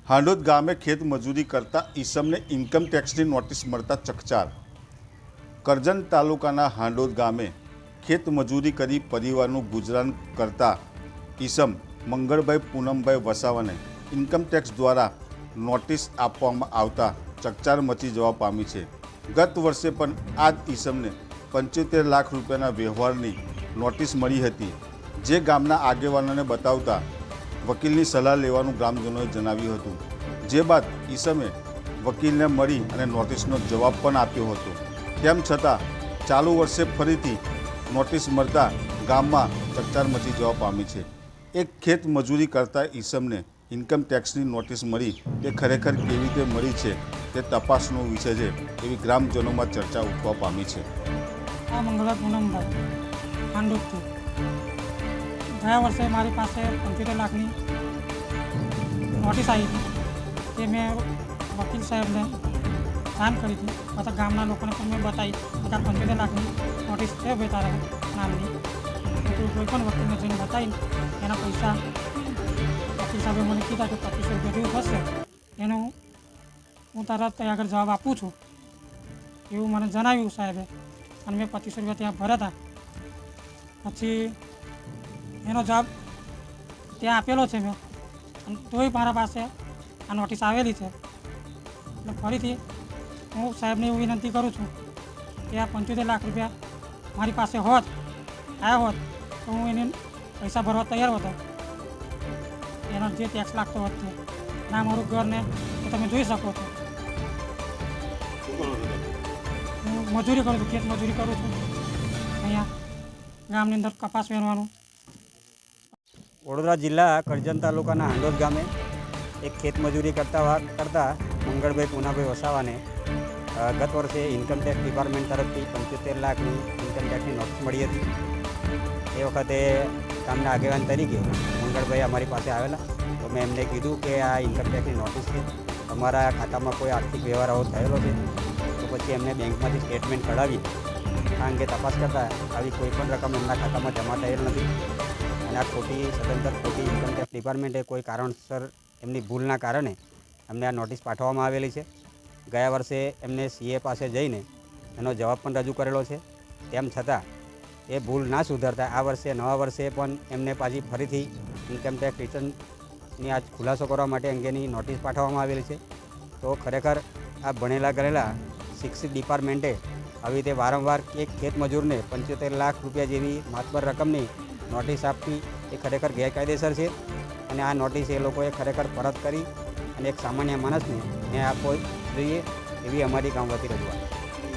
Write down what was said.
હાંડોદ ગામે ખેત મજૂરી કરતા ઈસમને ઇન્કમ ટેક્સની નોટિસ મળતા ચકચાર। કરજણ તાલુકાના હાંડોદ ગામે ખેત મજૂરી કરી પરિવારનું ગુજરાન કરતા ઈસમ મંગળભાઈ પૂનમભાઈ વસાવાને ઇન્કમ ટેક્સ દ્વારા નોટિસ આપવામાં આવતા ચકચાર મચી જવા પામી છે। ગત વર્ષે પણ આ જ ઈસમને 75 લાખ રૂપિયાના વ્યવહારની નોટિસ મળી હતી, જે ગામના આગેવાનોને બતાવતા વકીલની સલાહ લેવાનું ગ્રામજનોએ જણાવ્યું હતું। જે બાદ ઈસમે વકીલને મળી અને નોટિસનો જવાબ પણ આપ્યો હતો। તેમ છતાં ચાલુ વર્ષે ફરીથી નોટિસ મળતા ગામમાં ચકચાર મચી જવા પામી છે। એક ખેત મજૂરી કરતા ઈસમને ઇન્કમ ટેક્સની નોટિસ મળી તે ખરેખર કેવી રીતે મળી છે તે તપાસનો વિષય છે એવી ગ્રામજનોમાં ચર્ચા ઉઠવા પામી છે। આ મંગળભાઈ પૂનમભાઈ હાંડોદથી ગયા વર્ષે મારી પાસે 75 લાખની નોટિસ આવી હતી, તે મેં વકીલ સાહેબને જાણ કરી હતી। બધા ગામના લોકોને પણ મેં બતાવી કે આ 75 લાખની નોટિસ છે ભાઈ તારા નામની, તો કોઈ પણ વકીલને જઈને બતાવીને એના પૈસા વકીલ સાહેબે મને કીધા કે 2500 રૂપિયા જેવું થશે, એનો હું તરત આગળ જવાબ આપું છું એવું મને જણાવ્યું સાહેબે, અને મેં 2500 રૂપિયા ત્યાં ભર્યા હતા। પછી એનો જવાબ ત્યાં આપેલો છે મેં, અને તોય મારા પાસે આ નોટિસ આવેલી છે। એટલે ફરીથી હું સાહેબને એવું વિનંતી કરું છું કે આ 75 લાખ રૂપિયા મારી પાસે હોત, આવ્યા હોત તો હું એને પૈસા ભરવા તૈયાર હતો, એનો જે ટેક્સ લાગતો હોત તે ના મારું ઘરને તો તમે જોઈ શકો છો। હું મજૂરી કરું છું, ખેત મજૂરી કરું છું અહીંયા ગામની અંદર કપાસ વેરવાનું। વડોદરા જિલ્લા કરજણ તાલુકાના હાંડોદ ગામે એક ખેત મજૂરી કરતા મંગળભાઈ પૂનાભાઈ વસાવાને ગત વર્ષે ઇન્કમ ટેક્સ ડિપાર્ટમેન્ટ તરફથી 75 લાખની ઇન્કમ ટેક્સની નોટિસ મળી હતી। એ વખતે ગામના આગેવાન તરીકે મંગળભાઈ અમારી પાસે આવેલા, તો મેં એમને કીધું કે આ ઇન્કમ ટેક્સની નોટિસ છે, તમારા ખાતામાં કોઈ આર્થિક વ્યવહાર આવો થયેલો છે? તો પછી એમને બેંકમાંથી સ્ટેટમેન્ટ કઢાવી આ અંગે તપાસ કરતાં આવી કોઈ પણ રકમ એમના ખાતામાં જમા થયેલ નથી, અને આ સદંતર ખોટી ઇન્કમ ટેક્સ ડિપાર્ટમેન્ટે કોઈ કારણસર એમની ભૂલના કારણે અમને આ નોટિસ પાઠવવામાં આવેલી છે। ગયા વર્ષે એમને સીએ પાસે જઈને એનો જવાબ પણ રજૂ કરેલો છે, તેમ છતાં એ ભૂલ ના સુધારતા આ વર્ષે નવા વર્ષે પણ એમને પાછી ફરીથી ઇન્કમ ટેક્સ રિટર્નની આજ ખુલાસો કરવા માટે અંગેની નોટિસ પાઠવવામાં આવેલી છે। તો ખરેખર આ ભણેલા ગણેલા શિક્ષિત ડિપાર્ટમેન્ટે આવી રીતે વારંવાર એક ખેત મજૂરને 75 લાખ રૂપિયા જેવી માતબર રકમની નોટિસ આપવી એ ખરેખર ગેરકાયદેસર છે, અને આ નોટિસ એ લોકોએ ખરેખર પરત કરી અને એક સામાન્ય માણસને ન્યાય આપવો જોઈએ એવી અમારી ગામ વતી રજૂઆત।